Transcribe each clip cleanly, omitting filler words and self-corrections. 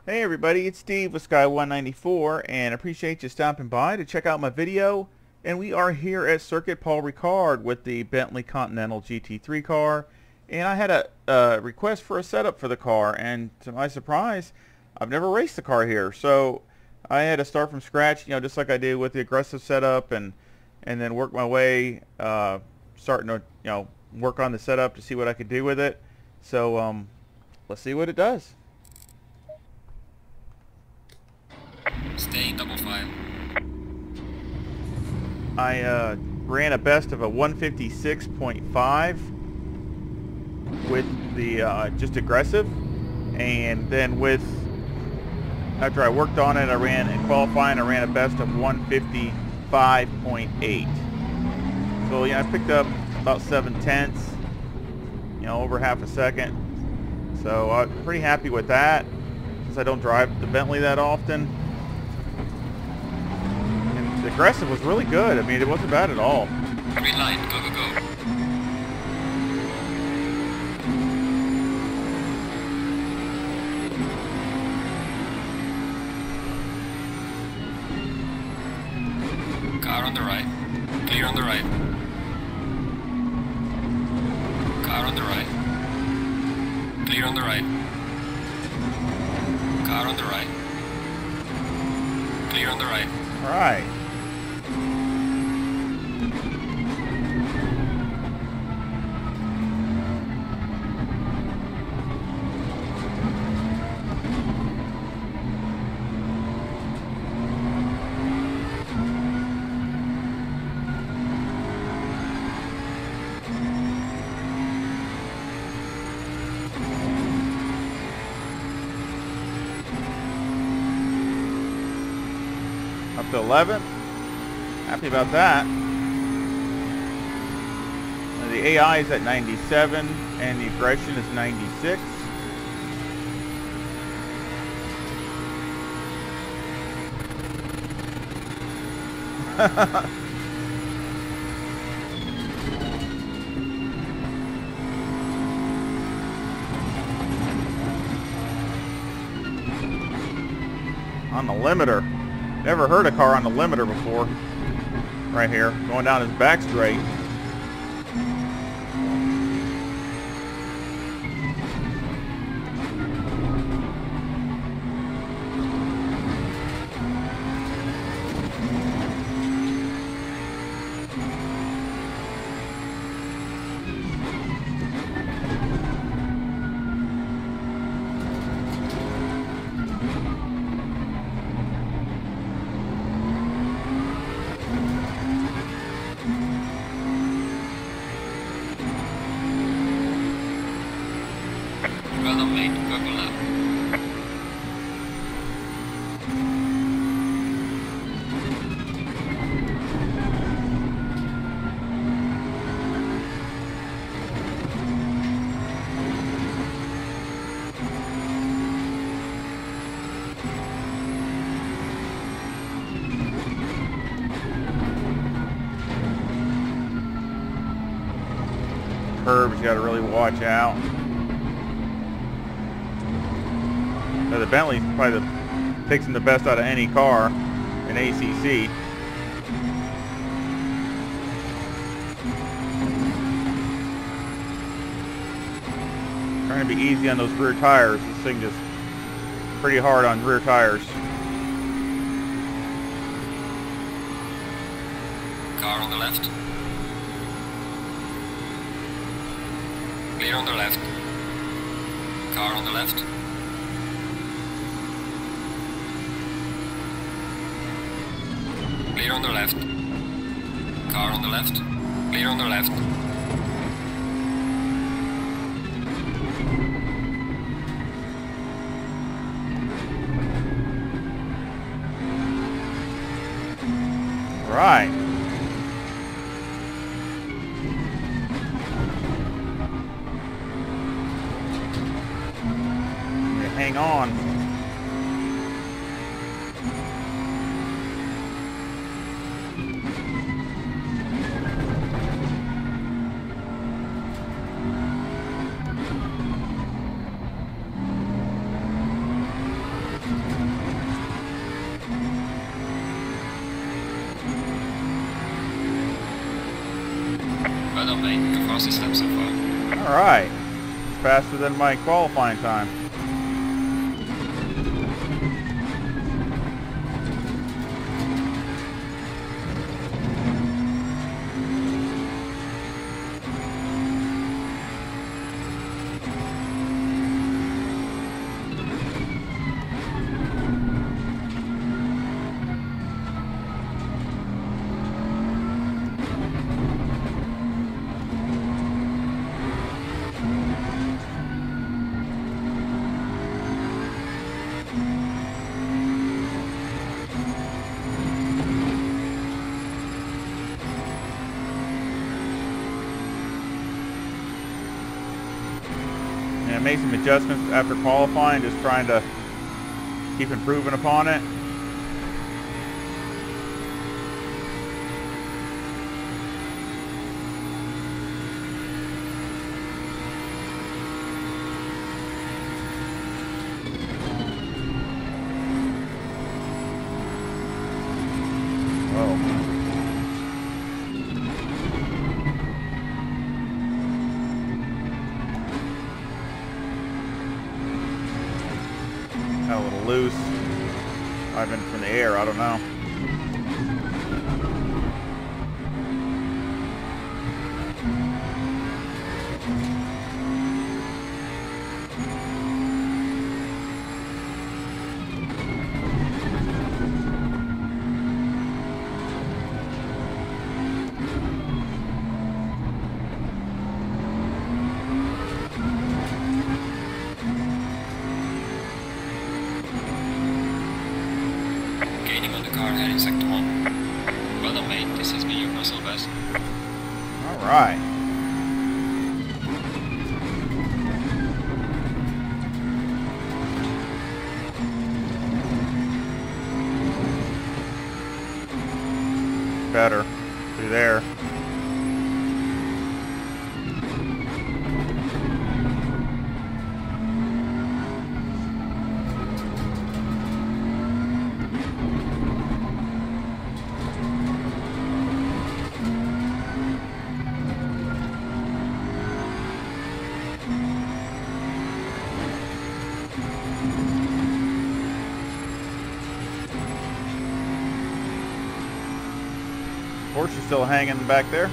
Hey everybody, it's Steve with Sky194 and appreciate you stopping by to check out my video. And we are here at Circuit Paul Ricard with the Bentley Continental GT3 car. And I had a request for a setup for the car, and to my surprise, I've never raced the car here. So I had to start from scratch, just like I did with the aggressive setup, and then work my way, starting to, work on the setup to see what I could do with it. So let's see what it does. Stay double file. I ran a best of a 156.5 with the just aggressive, and then after I worked on it, I ran in qualifying. I ran a best of 155.8. So I picked up about 7/10, over half a second. So I'm pretty happy with that, since I don't drive the Bentley that often. The aggressive was really good. I mean, it wasn't bad at all. Green light, go, go, go. Car on the right. Clear on the right. Car on the right. Clear on the right. Car on the right. Clear on the right. All right. Up to 11. Happy about that. Now the AI is at 97 and the aggression is 96. On the limiter. Never heard a car on the limiter before. Right here, going down his back straight. Well done, mate. Go, go left. Curbs, you got to really watch out. Now the Bentley probably takes him the best out of any car in ACC. Trying to be easy on those rear tires. This thing just pretty hard on rear tires. Car on the left. Clear on the left. Car on the left. Clear on the left. Car on the left. Clear on the left. Right. Hang on. mate. The fastest lap so far. Alright. Faster than my qualifying time. And I made some adjustments after qualifying, just trying to keep improving upon it. Got a little loose. I've been from the air, I don't know. Car heading sector 1. Well done, mate. This has been your personal best. Alright. Better. Through there. Corsa's still hanging back there.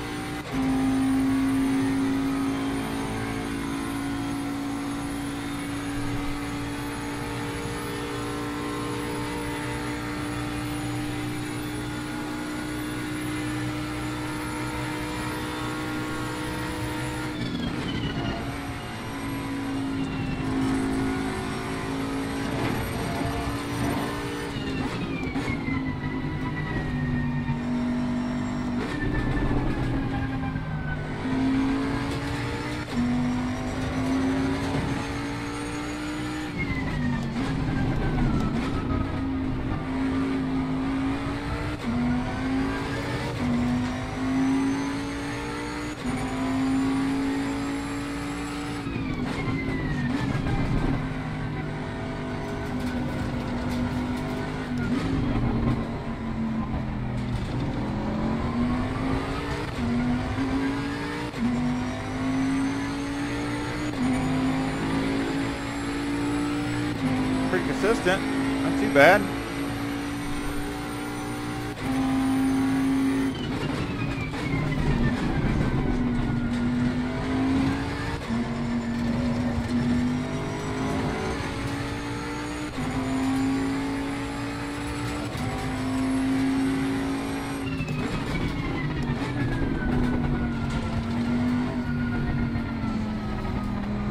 Pretty consistent, not too bad.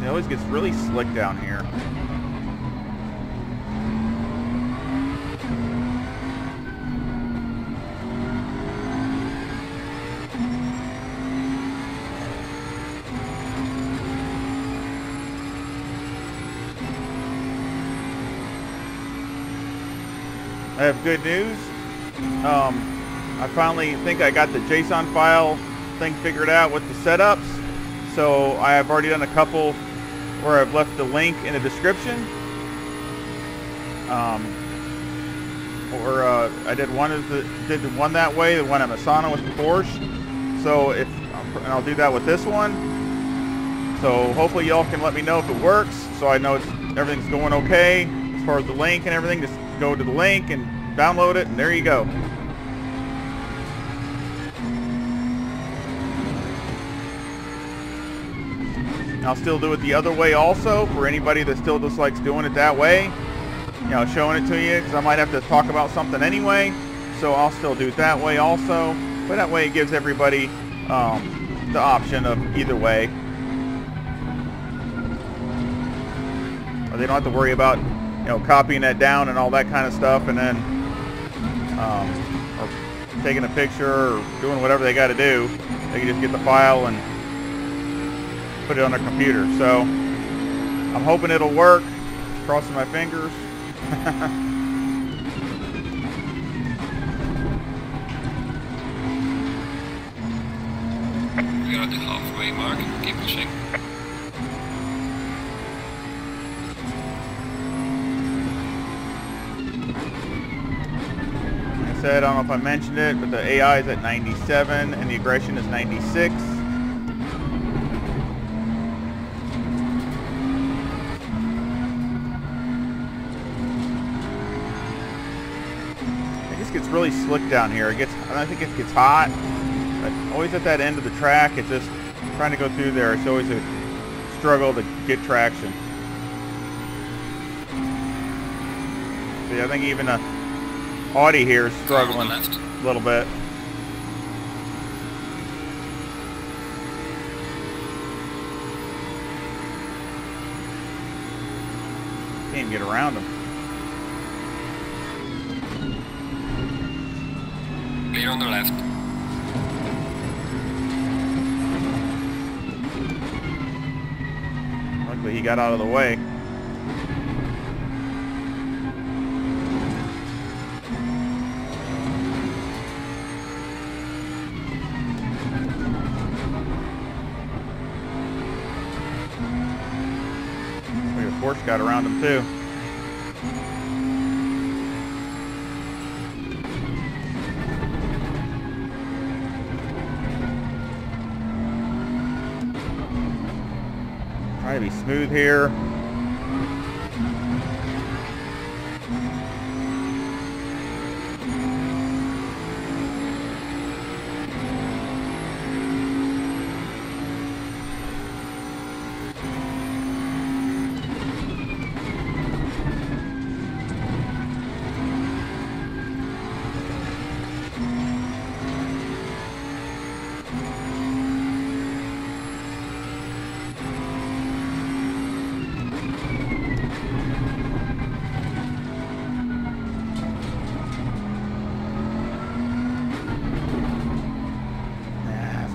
It always gets really slick down here. I have good news. I finally think I got the JSON file thing figured out with the setups. So I have already done a couple where I've left the link in the description. I did one that way, the one at Masana with the Porsche. So if and I'll do that with this one. So hopefully y'all can let me know if it works, so I know everything's going okay as far as the link and everything. Just go to the link and download it, and there you go. I'll still do it the other way also for anybody that still just likes doing it that way. You know, showing it to you, because I might have to talk about something anyway. So I'll still do it that way also. But that way it gives everybody the option of either way. Or they don't have to worry about, you know, copying that down and all that kind of stuff, and then or taking a picture or doing whatever they got to do. They can just get the file and put it on their computer. So I'm hoping it'll work. Crossing my fingers. We are at the halfway mark. Keep pushing. Like I said, I don't know if I mentioned it, but the AI is at 97 and the aggression is 96. Gets really slick down here. I think it gets hot. But always at that end of the track, it's just trying to go through there. It's always a struggle to get traction. See, I think even Audi here is struggling a little bit. Can't even get around them. Clear on the left. Luckily he got out of the way. Look at the Porsche got around him too. Try to be smooth here.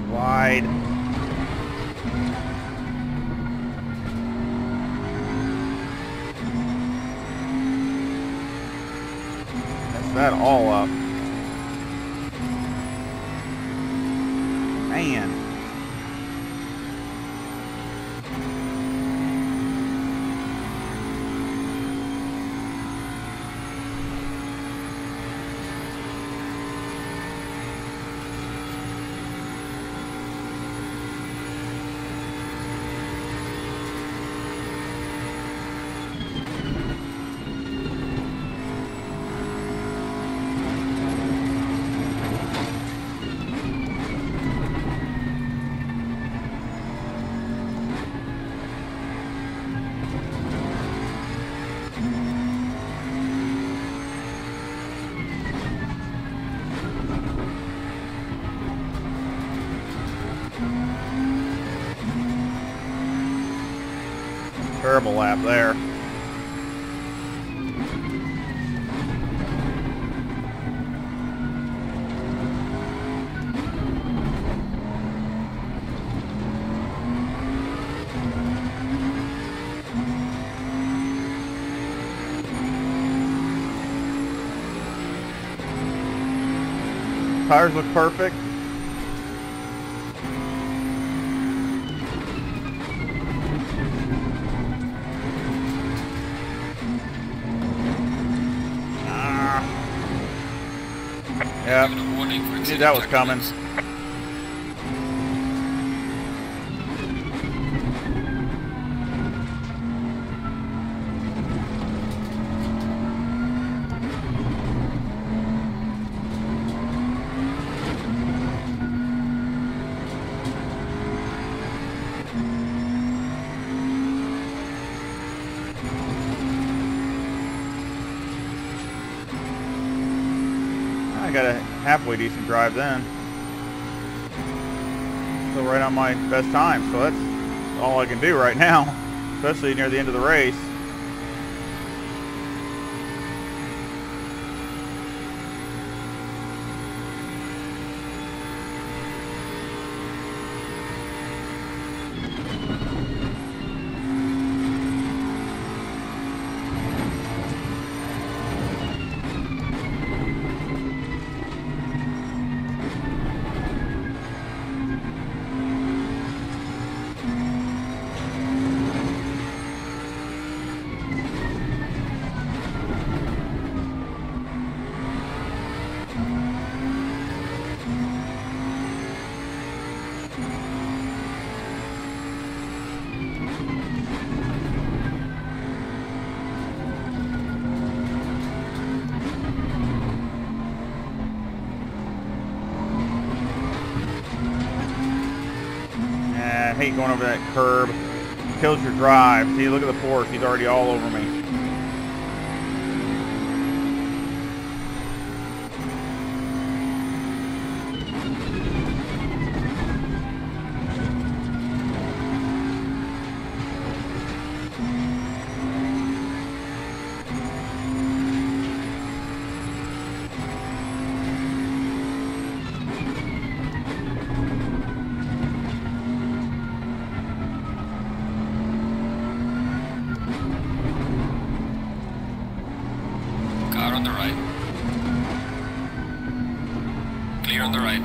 Wide. Mess that all up. Man. Terrible lap there. Tires look perfect. Yeah, I knew that was coming. I got a halfway decent drive then. Still right on my best time, so that's all I can do right now, especially near the end of the race. I hate going over that curb. Kills your drive. See, look at the Porsche. He's already all over me. On the right. Clear on the right.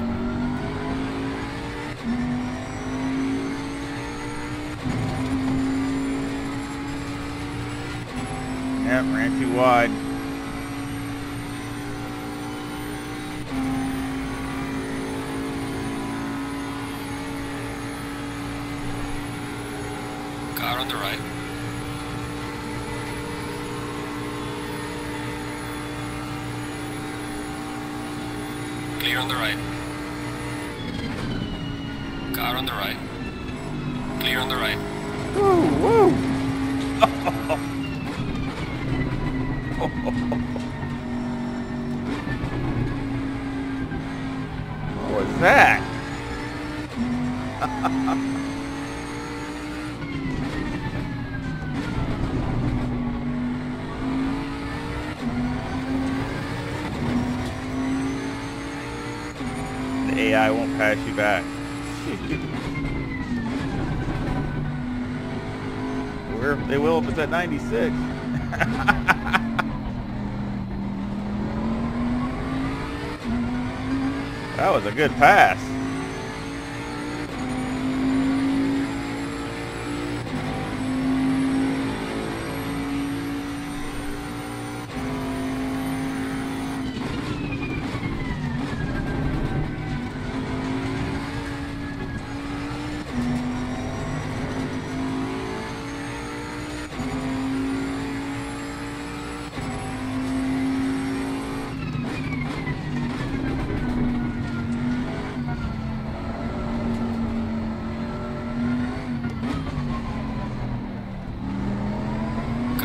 Yep, ran too wide. Car on the right. Clear on the right. Car on the right. Clear on the right. Woo, woo. What was that? The AI won't pass you back. They will if it's at 96. That was a good pass.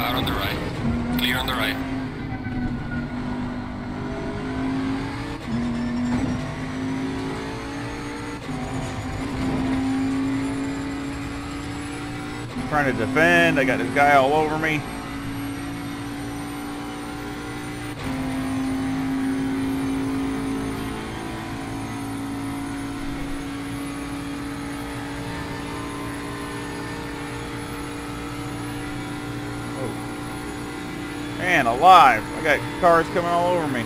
On the right. Clear on the right. Trying to defend. I got this guy all over me. Man alive, I got cars coming all over me.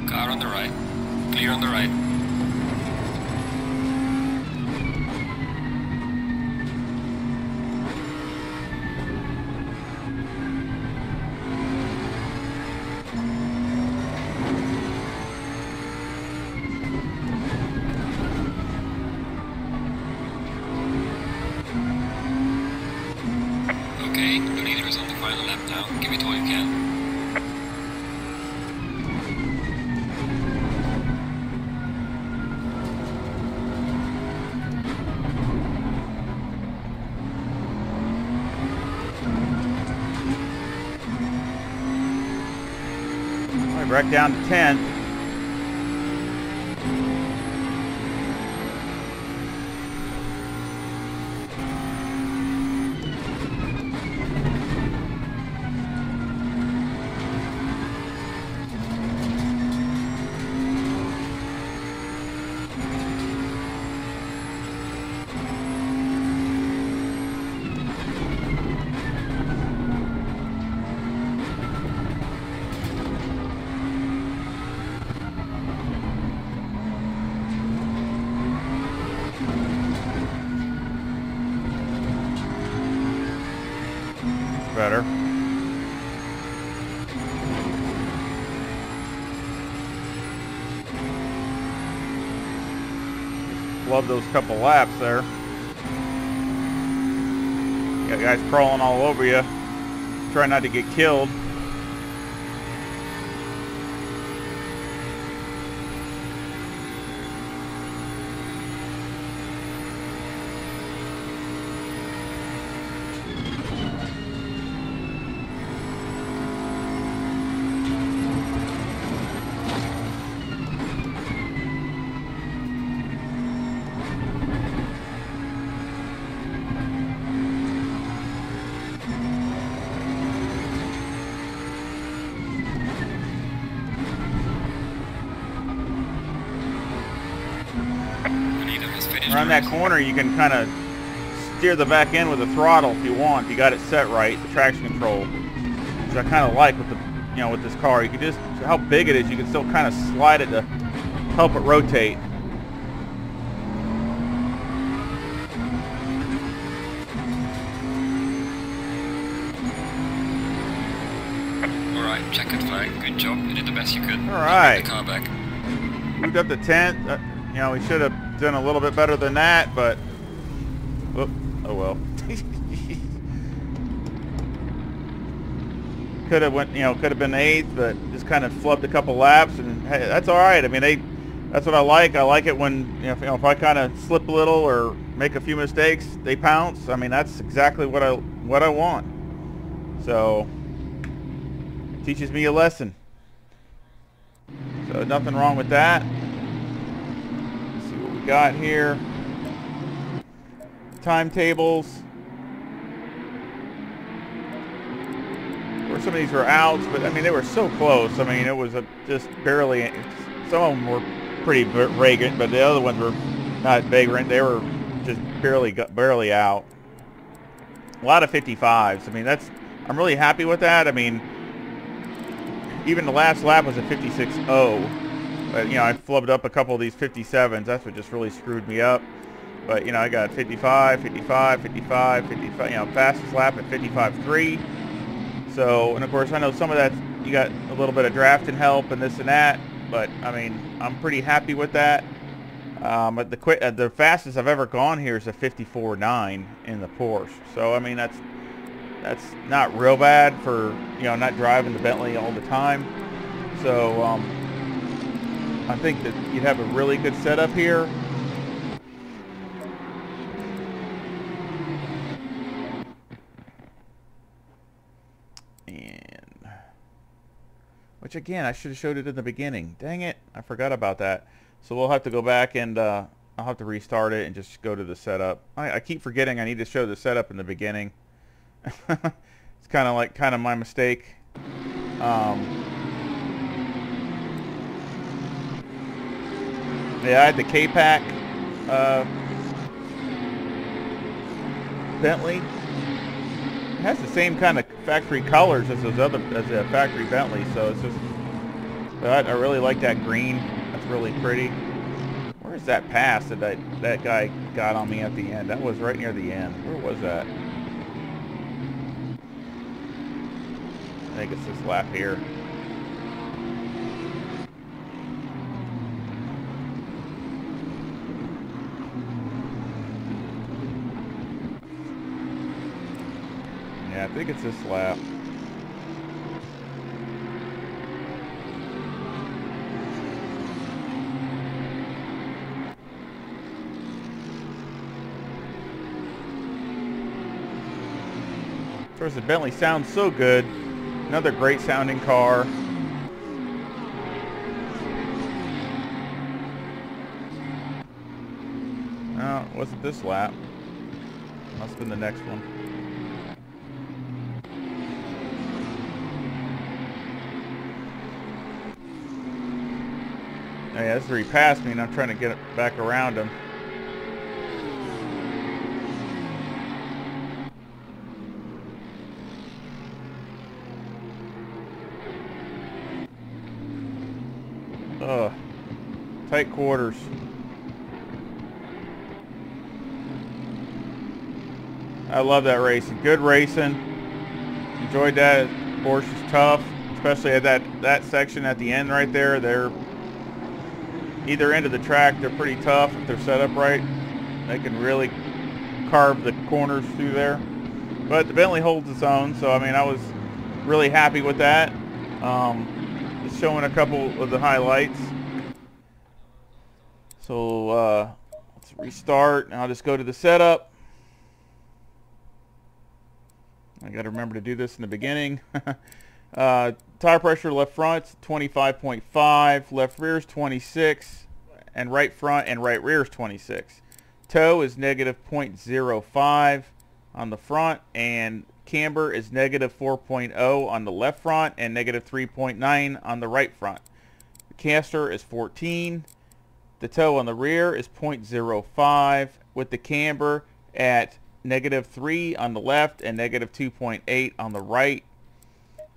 Car on the right. Clear on the right. Okay, the leader is on the final lap now. Give it all you can. Back down to 10th. Better. Love those couple laps there. You got guys crawling all over you. Try not to get killed. Around that corner, you can kind of steer the back end with the throttle if you want. If you got it set right, the traction control, which I kind of like with the, with this car. You can just, how big it is, you can still kind of slide it to help it rotate. All right, checkered flag. Good job. You did the best you could. All right. The car back. Moved up to 10th. We should have done a little bit better than that, but oh well. Could have went, could have been 8th, but just kind of flubbed a couple laps, and hey, that's all right. I mean, that's what I like. I like it when if I kind of slip a little or make a few mistakes, they pounce. I mean, that's exactly what I want. So it teaches me a lesson. So nothing wrong with that. Got here timetables. Where some of these were outs, but I mean they were so close. I mean it was just barely. Some of them were pretty vagrant, but the other ones were not vagrant. They were just barely out. A lot of 55s. I mean I'm really happy with that. I mean even the last lap was a 56.0. But, I flubbed up a couple of these 57s. That's what just really screwed me up. But, I got 55, 55, 55, 55, fastest lap at 55.3. So, and of course, I know some of that, you got a little bit of drafting help and this and that. But, I mean, I'm pretty happy with that. But the fastest I've ever gone here is a 54.9 in the Porsche. So, I mean, that's not real bad for, not driving the Bentley all the time. So, I think that you'd have a really good setup here. And which again, I should have showed it in the beginning. Dang it, I forgot about that. So we'll have to go back and I'll have to restart it and just go to the setup. I keep forgetting I need to show the setup in the beginning. It's kind of my mistake. Yeah, I had the K-Pack Bentley. It has the same kind of factory colors as the factory Bentley, so it's just. But I really like that green. That's really pretty. Where's that pass that guy got on me at the end? That was right near the end. Where was that? I think it's this lap here. Yeah, I think it's this lap. Of course, the Bentley sounds so good. Another great sounding car. Wasn't this lap. Must have been the next one. Oh, yeah, this is where he passed me, and I'm trying to get back around him. Ugh. Tight quarters. I love that racing. Good racing. Enjoyed that. Porsche's tough, especially at that section at the end right there. They're either end of the track. They're pretty tough if they're set up right. They can really carve the corners through there. But the Bentley holds its own, so I mean, I was really happy with that. Just showing a couple of the highlights. So let's restart, and I'll just go to the setup. I got to remember to do this in the beginning. Tire pressure left front 25.5, left rear is 26, and right front and right rear is 26. Toe is negative 0.05 on the front, and camber is negative 4.0 on the left front and negative 3.9 on the right front. The caster is 14. The toe on the rear is 0.05 with the camber at negative 3 on the left and negative 2.8 on the right.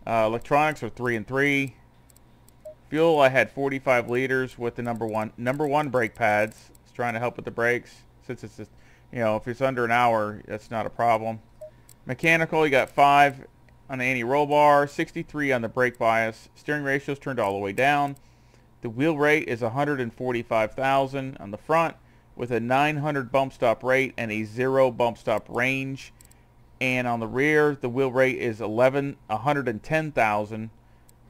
Electronics are 3 and 3. Fuel, I had 45 liters with the number one brake pads. It's trying to help with the brakes since it's just, you know, if it's under an hour, that's not a problem. Mechanical, you got 5 on the anti-roll bar, 63 on the brake bias. Steering ratio is turned all the way down. The wheel rate is 145,000 on the front with a 900 bump stop rate and a 0 bump stop range. And on the rear, the wheel rate is 110,000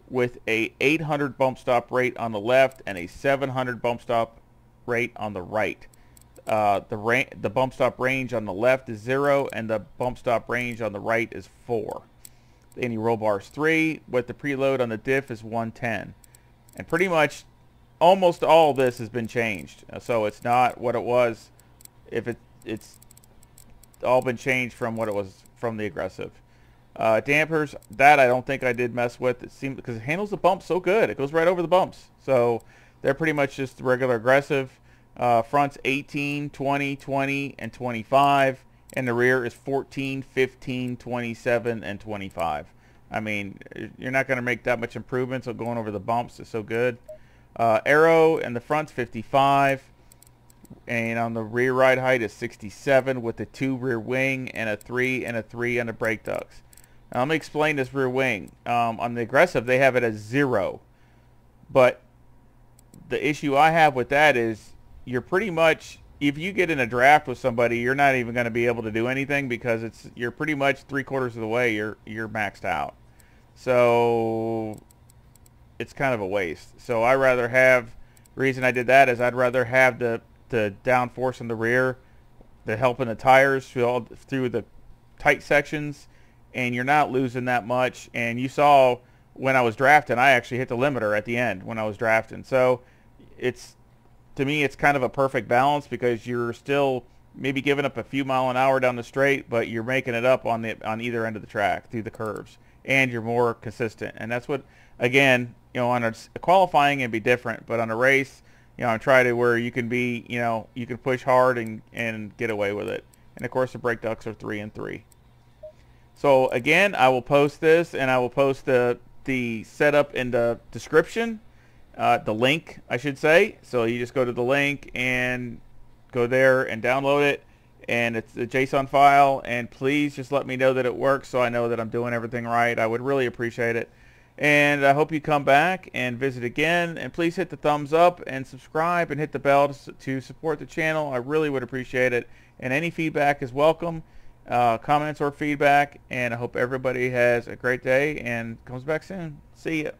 with a 800 bump stop rate on the left and a 700 bump stop rate on the right. The bump stop range on the left is 0 and the bump stop range on the right is 4. The anti-roll bar is 3 with the preload on the diff is 110. And pretty much almost all this has been changed. So it's not what it was. If it's all been changed from what it was from the aggressive. Dampers, that I don't think I did mess with. It seemed because it handles the bumps so good. It goes right over the bumps. So they're pretty much just regular aggressive. Front's 18, 20, 20, and 25. And the rear is 14, 15, 27, and 25. I mean, you're not going to make that much improvement, so going over the bumps is so good. Aero in the front's 55, and on the rear ride height is 67 with the 2 rear wing and a 3 and a 3 on the brake ducts. Now, let me explain this rear wing. On the aggressive, they have it as 0, but the issue I have with that is you're pretty much, if you get in a draft with somebody, you're not even going to be able to do anything because you're pretty much 3/4 of the way you're maxed out. So it's kind of a waste. So I rather have, the reason I did that is I'd rather have the downforce in the rear, the help in the tires through the tight sections, and you're not losing that much. And you saw when I was drafting, I actually hit the limiter at the end when I was drafting. So it's, to me, it's kind of a perfect balance because you're still maybe giving up a few miles an hour down the straight, but you're making it up on either end of the track through the curves, and you're more consistent. And that's what, again, you know, on a qualifying it'd be different, but on a race, you know, I try to where you can be, you know, you can push hard and get away with it. And of course the brake ducts are 3 and 3. So again, I will post this, and I will post the setup in the description, the link I should say. So you just go to the link and go there and download it, and it's a JSON file, and please just let me know that it works so I know that I'm doing everything right. I would really appreciate it. And I hope you come back and visit again, and please hit the thumbs up and subscribe and hit the bell to support the channel. I really would appreciate it, and any feedback is welcome, comments or feedback. And I hope everybody has a great day and comes back soon. See ya.